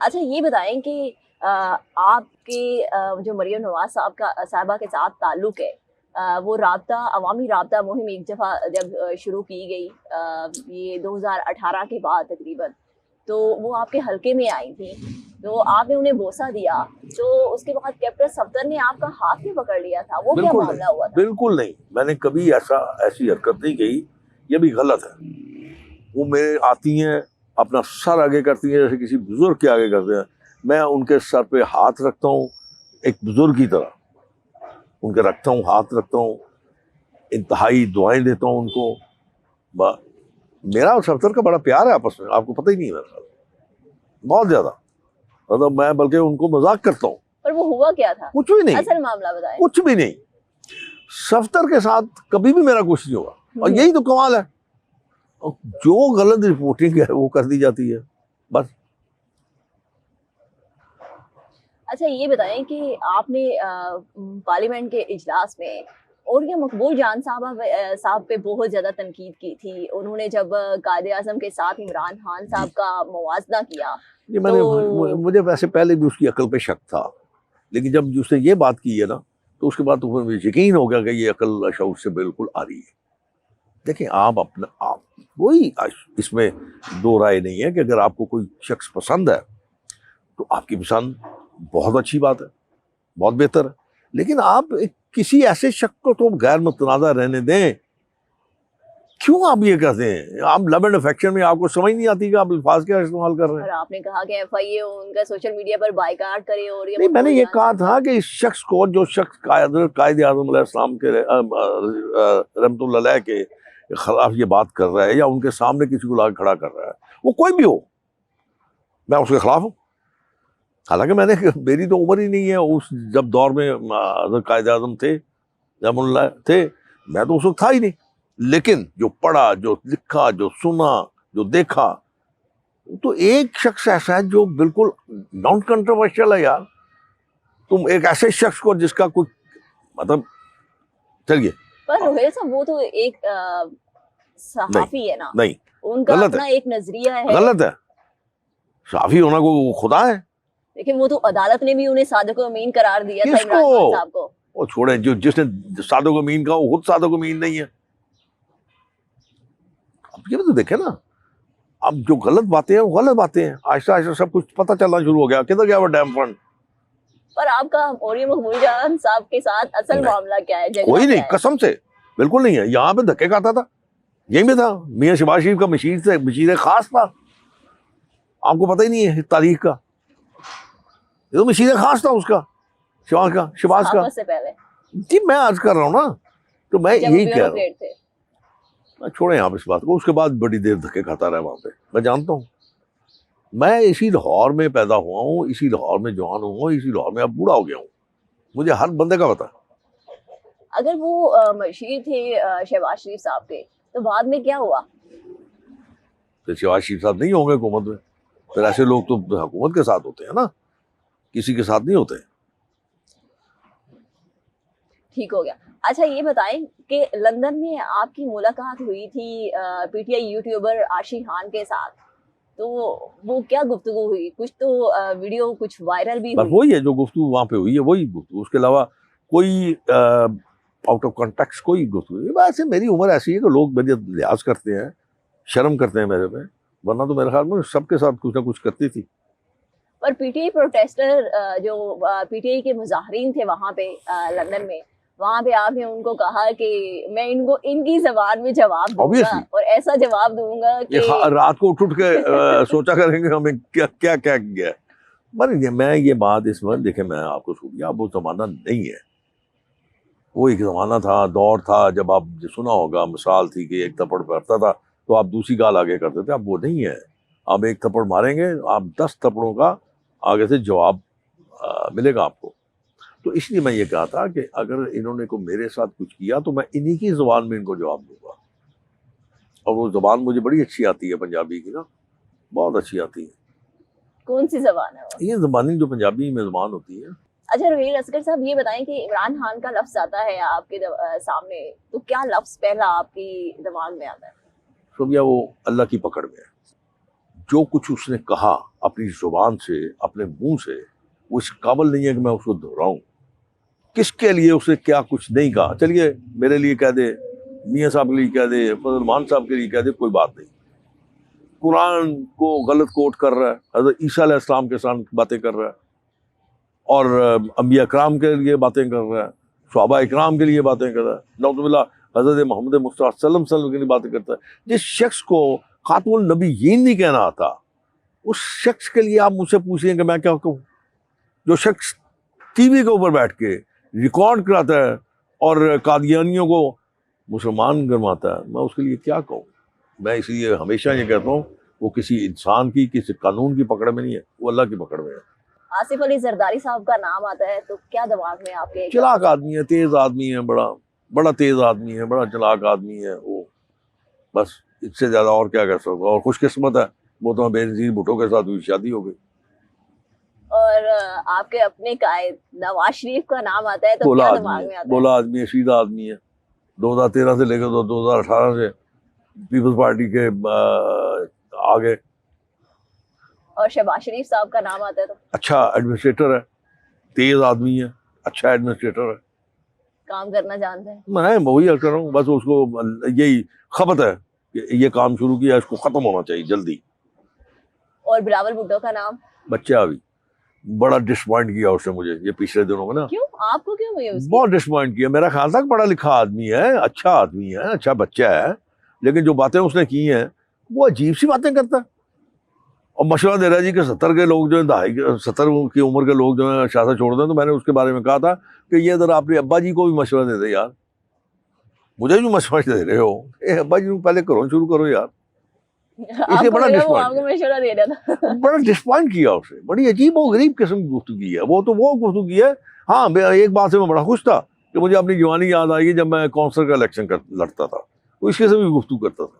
अच्छा ये बताएं कि आपके जो मरियम नवाज साहबा के साथ ताल्लुक है, वो राब्ता अवामी राब्ता मुहिम एक दफ़ा जब शुरू की गई, ये 2018 के बाद तकरीबन, तो वो आपके हलके में आई थी, तो आपने उन्हें बोसा दिया, तो उसके बाद कैप्टन सफदर ने आपका हाथ भी पकड़ लिया था, वो क्या मामला हुआ था? बिल्कुल नहीं, मैंने कभी ऐसी हरकत नहीं की, ये भी गलत है। वो मेरे आती हैं, अपना सर आगे करती हैं जैसे किसी बुजुर्ग के आगे करते हैं, मैं उनके सर पे हाथ रखता हूँ एक बुजुर्ग की तरह, उनके रखता हूँ, हाथ रखता हूँ, इंतहाई दुआएं देता हूँ उनको। मेरा और सफदर का बड़ा प्यार है आपस में, आपको पता ही नहीं है मेरे साथ, बहुत ज्यादा। मतलब मैं बल्कि उनको मजाक करता हूँ। पर वो हुआ क्या था? कुछ भी नहीं, असल मामला बताएं। कुछ भी नहीं, सफदर के साथ कभी भी मेरा कुछ नहीं हुआ, और यही तो कमाल है, जो गलत रिपोर्टिंग है वो कर दी जाती है बस। अच्छा ये बताएं कि आपने पार्लियामेंट के इजलास में और ये मकबूल जान साहब पे बहुत ज़्यादा तनकीद की थी। उन्होंने जब कायदे आज़म के साथ इमरान खान साहब का मुवाजना किया, मुझे वैसे पहले भी उसकी अकल पे शक था, लेकिन जब उसने ये बात की है ना, तो उसके बाद तो मुझे यकीन हो गया कि ये अकल शऊर से बिल्कुल आ रही है। देखिए, आप कोई इसमें दो राय नहीं है कि अगर आपको कोई शख्स पसंद है तो आपकी पसंद बहुत अच्छी बात है, बहुत बेहतर है, लेकिन आप किसी ऐसे शख्स को तो गैर मुतनाज़ा रहने दें। क्यों आप ये कहते हैं? आप लव एंड अफेक्शन में आपको समझ नहीं आती कि आप अल्फाज क्या इस्तेमाल कर रहे हैं। और आपने कहा कि एफआईए उनका सोशल मीडिया पर बायकाट करे, और ये नहीं, मैंने ये कहा था कि इस शख्स को, जो शख्स कायदे आज़म अलैहिस्सलाम के रहमतुल्लाह अलैह के खिलाफ ये बात कर रहा है या उनके सामने किसी को ला खड़ा कर रहा है, वो कोई भी हो, मैं उसके खिलाफ हूँ। हालांकि मेरी तो उम्र ही नहीं है उस जब दौर में कायदे आज़म थे, रहमतुल्लाह थे, मैं तो उस वक्त था ही नहीं, लेकिन जो पढ़ा, जो लिखा, जो सुना, जो देखा, तो एक शख्स ऐसा है जो बिल्कुल नॉन कंट्रोवर्शियल है यार। तुम एक ऐसे शख्स को जिसका कोई मतलब, चलिए, पर रोहेल साहब वो तो एक सहाफी है ना, नहीं, उनका अपना एक नजरिया है। गलत है, सहाफी होना को खुदा है। लेकिन वो तो अदालत ने भी उन्हें सादिक अमीन करार दिया था, इमरान खान साहब को। वो छोड़े, जिसने सादिक अमीन का, वो खुद सादिक अमीन नहीं है। अब ये तो देखे ना, अब जो गलत बातें हैं वो गलत बातें हैं, आहिस्ता आहिस्ता सब कुछ पता चलना शुरू हो गया, किधर गया वो डैम फंड। पर आपका और ये मकबूल जान साहब के साथ असल मामला क्या है? कोई नहीं, कसम से बिल्कुल नहीं है। यहाँ पे धक्के खाता था, यही में था, मियाँ शहबाज शरीफ का मशीर खास था, आपको पता ही नहीं है तारीख का, ये तो मशीर खास था उसका, शहबाज का से पहले। जी मैं अर्ज कर रहा हूँ ना, तो मैं यही कह रहा हूँ, छोड़े आप इस बात को। उसके बाद बड़ी देर धक्के खाता रहा वहां पे, मैं जानता हूँ, मैं इसी लाहौर में पैदा हुआ हूँ, इसी लाहौर में जवान हुआ, इसी लाहौर में अब बूढ़ा हो गया हूँ, मुझे हर बंदे का पता। अगर वो मशीर थे शहबाज शरीफ साहब के, तो बाद में क्या हुआ? तो शहबाज शरीफ साहब नहीं होंगे हुकूमत में, फिर ऐसे लोग तो हुकूमत के साथ होते हैं ना, किसी के साथ नहीं होते। ठीक हो गया। अच्छा ये बताएं कि लंदन में आपकी मुलाकात हुई थी पीटीआई यूट्यूबर आशी खान के साथ, तो वो क्या गुफ्तगू हुई? कुछ तो वीडियो कुछ वायरल भी हुई। वही है जो गुफ्तगू वहाँ पे हुई है, वही गुफ्तगू, उसके अलावा कोई आउट ऑफ कॉन्टेक्स्ट कोई गुफ्तगू। वैसे मेरी उम्र ऐसी है कि लोग मेरे लिहाज करते हैं, शर्म करते हैं मेरे में, वरना तो मेरे ख्याल में सबके साथ कुछ ना कुछ करती थी। पर पीटीआई प्रोटेस्टर जो पीटीआई के मुजाहरीन थे वहाँ पे लंदन में, वहाँ पे आपने उनको कहा कि मैं इनको इनकी जबान में जवाब दूंगा और ऐसा जवाब दूंगा कि रात को उठ के सोचा करेंगे हमें क्या क्या क्या किया। मैं ये बात इस वक्त, देखे मैं आपको छूट, वो जमाना नहीं है, वो एक जमाना था, दौर था जब आप सुना होगा, मिसाल थी कि एक थप्पड़ पड़ता था तो आप दूसरी गाल आगे करते थे। अब वो नहीं है, आप एक थप्पड़ मारेंगे, आप 10 थप्पड़ों का आगे से जवाब मिलेगा आपको। तो इसलिए मैं ये कहा था कि अगर इन्होंने को मेरे साथ कुछ किया तो मैं इन्हीं की जुबान में इनको जवाब दूंगा, और वो जुबान मुझे बड़ी अच्छी आती है, पंजाबी की ना, बहुत अच्छी आती है। कौन सी जबान है वो? ये जबानी जो पंजाबी में जबान होती है। अच्छा रोहेल असगर साहब ये बताएं कि इमरान खान का लफ्ज आता है आपके सामने, तो क्या लफ्ज पहला आपकी दिमाग में आता है? तो भैया वो अल्लाह की पकड़ में है, جو کچھ اس نے کہا اپنی زبان سے اپنے منہ سے وہ اس قابل نہیں ہے کہ میں اس کو دہراؤں. کس کے لیے اس نے کیا کچھ نہیں کہا. چلیے میرے لیے کہہ دے, میاں صاحب کے لیے کہہ دے, فضل مان صاحب کے لیے کہہ دے, کوئی بات نہیں. قرآن کو غلط کوٹ کر رہا ہے, حضرت عیسیٰ علیہ السلام کے ساتھ باتیں کر رہا ہے, اور انبیاء کرام کے لیے باتیں کر رہا ہے, صحابہ اکرام کے لیے باتیں کر رہا ہے, نعوذ باللہ حضرت محمد مصطفیٰ صلی اللہ علیہ وسلم کے لیے باتیں کرتا ہے. جس شخص کو خاتم النبیین نہیں کہنا آتا, اس شخص کے لیے آپ مجھ سے پوچھیں کہ میں کیا کہوں. جو شخص ٹی وی کے اوپر بیٹھ کے ریکارڈ کراتا ہے اور قادیانیوں کو مسلمان گرماتا ہے, میں اس کے لیے کیا کہوں. میں اس لیے ہمیشہ یہ کہتا ہوں وہ کسی انسان کی کسی قانون کی پکڑ میں نہیں ہے, وہ اللہ کی پکڑ میں ہے. آصف علی زرداری صاحب کا نام آتا ہے تو کیا دماغ میں آپ کے؟ چلاک آدمی ہے, تیز آدمی ہے, بڑا تیز آدمی ہے, بڑا چلاک آدمی ہے وہ. بس اس سے زیادہ اور کیا کر سکتا. اور خوش قسمت ہے وہ تو بے نظیر بھٹو کے ساتھ ہوئی شادی ہو گئی. اور آپ کے اپنے قائد نواز شریف کا نام آتا ہے تو کیا دماغ میں آتا ہے؟ بولا آدمی ہے, سیدھا آدمی ہے. 2013 سے لے کر 2018 سے پیپلز پارٹی کے آگے. اور شہباز شریف صاحب کا نام آتا ہے تو اچھا ایڈمنسٹریٹر ہے, تیز آدمی ہے, اچھا ایڈمنسٹریٹر ہے, کام کرنا جانتا ہے. میں وہی کر رہا ہوں. بس اس کو یہی خبر ہے کہ یہ کام شروع کیا, اس کو ختم ہونا چاہیے جلدی. اور بلاول بھٹو کا نام؟ بچہ ابھی بڑا ڈسپوائنٹ کیا اس نے مجھے یہ پچھلے دنوں میں نا. کیوں آپ کو کیوں ہوئی اس کی؟ بہت ڈسپوائنٹ کیا. میرا خیال تھا کہ پڑھا لکھا آدمی ہے, اچھا آدمی ہے, اچھا بچہ ہے, لیکن جو باتیں اس نے کی ہیں وہ عجیب سی باتیں کرتا ہے. اور مشورہ دے رہا ہے جی کہ 70 کے لوگ جو ہیں 70 کی عمر کے لوگ جو ہیں سیاست چھوڑ دیں. تو میں نے اس کے بارے میں کہا تھا کہ یہ ذرا اپنے ابا جی کو بھی مشورہ دے دے یار, مجھے بھی مشورہ دے رہے ہو, ابا جی کو پہلے کرو شروع کرو یار. آپ کو مشورہ دے رہا تھا. بڑا ڈسپوائنٹ کیا اسے, بڑی عجیب و غریب قسم کی گفتگو کی ہے. وہ تو وہ گفتگو کی ہے. ہاں ایک بات سے میں بڑا خوش تھا کہ مجھے اپنی جوانی یاد آئی جب میں کونسلر کا الیکشن لڑتا تھا, وہ اس قسم کی گفتگو کرتا تھا.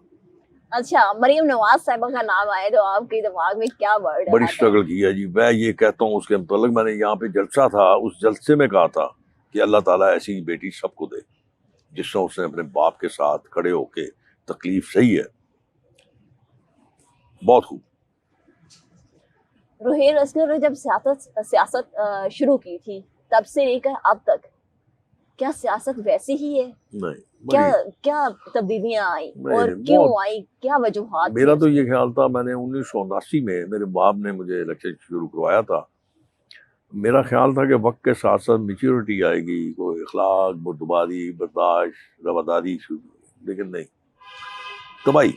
اچھا مریم نواز صاحبہ کا نام آئے تو آپ کے دماغ میں کیا ورڈ ہے؟ بڑی اسٹرگل کی ہے جی. میں یہ کہتا ہوں اس کے متعلق, میں نے یہاں پہ جلسہ تھا, اس جلسے میں کہا تھا کہ اللہ تعالیٰ ایسی بیٹی سب کو دے جس سے اس نے اپنے باپ کے ساتھ کھڑے ہو کے تکلیف صحیح ہے. بہت خوب. روحیل اسکر نے جب سیاست شروع کی تھی تب سے لے کر اب تک کیا سیاست ویسی ہی ہے؟ نہیں, کیا تبدیلیاں آئیں اور کیوں آئیں, کیا وجوہات؟ میرا تو یہ خیال تھا, میں نے 1979 میں میرے باپ نے مجھے الیکشن شروع کروایا تھا. میرا خیال تھا کہ وقت کے ساتھ ساتھ میچیورٹی آئے گی, کوئی اخلاق, بردباری, برداشت, رواداری شروع, لیکن نہیں, تباہی,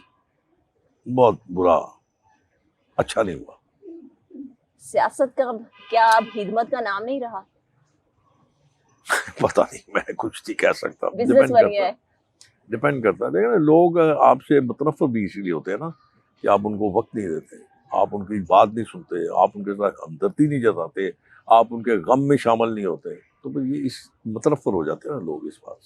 بہت برا, اچھا نہیں ہوا. سیاست کا کیا اب خدمت کا نام نہیں رہا؟ پتہ نہیں, میں کچھ نہیں کہہ سکتا. بزنس بن گیا ہے. ڈپینڈ کرتا ہے. لیکن لوگ آپ سے متنفر بھی اسی لیے ہوتے ہیں نا کہ آپ ان کو وقت نہیں دیتے, آپ ان کی بات نہیں سنتے, آپ ان کے ساتھ ہمدردی نہیں جتاتے, آپ ان کے غم میں شامل نہیں ہوتے, تو پھر یہ اس متنفر ہو جاتے ہیں نا لوگ اس بات سے.